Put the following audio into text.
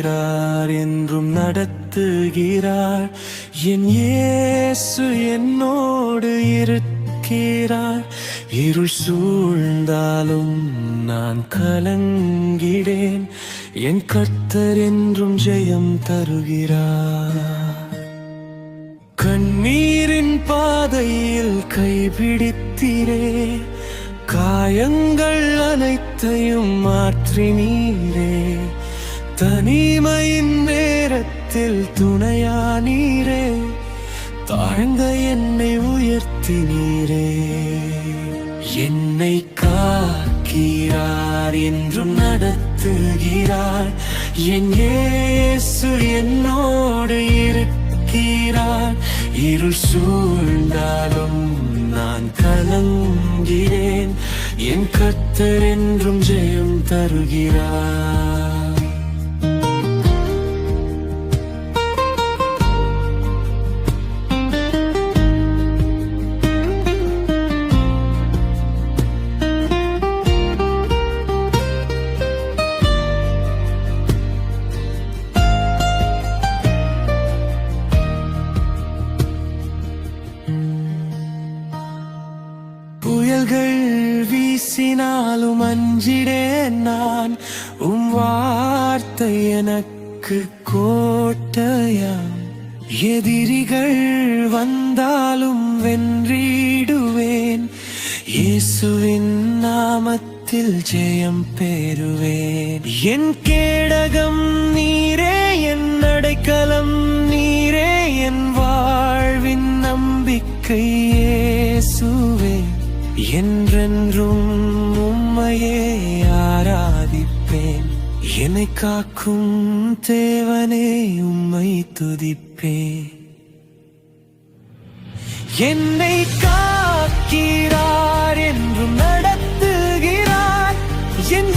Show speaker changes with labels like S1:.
S1: தருகிறார், என்றும் நடத்துகிறார். என் இயேசு என்னோடு இருக்கிறார். இருள் சூழ்ந்தாலும் நான் கலங்கிடேன், என் கர்த்தர் என்றும் ஜெயம் தருகிறார். கண்ணீரின் பாதையில் கைபிடித்தீரே, காயங்கள் அனைத்தையும் மாற்றினீரே, தனிமையின் நேரத்தில் துணையானீரே, தாழ்ந்த என்னை உயர்த்தினீரே. என்னை காக்கிறார், என்றும் நடத்துகிறார். என் இயேசு என்னோடு இருக்கிறார். இருள் சூழ்ந்தாலும் நான் கலங்கிடேன், என் கர்த்தர் என்றும் ஜெயம் தருகிறார். புயல்கள் வீசினாலும் அஞ்சிடேன் நான், வார்த்தை எனக்கு கோட்டையாம். எதிரிகள் வந்தாலும் வென்றிடுவேன், இயேசுவின் நாமத்தில் ஜெயம் பெறுவேன். என் கேடகம் நீரே, என் அடைக்கலம் நீரே, என் வாழ்வின் நம்பிக்கை இயேசுவே. என்றென்றும் உம்மையே ஆராதிப்பேன், என்னை காக்கும் தேவனே உம்மை துதிப்பேன். என்னை காக்கிறார், என்றும் நடத்துகிறார். என்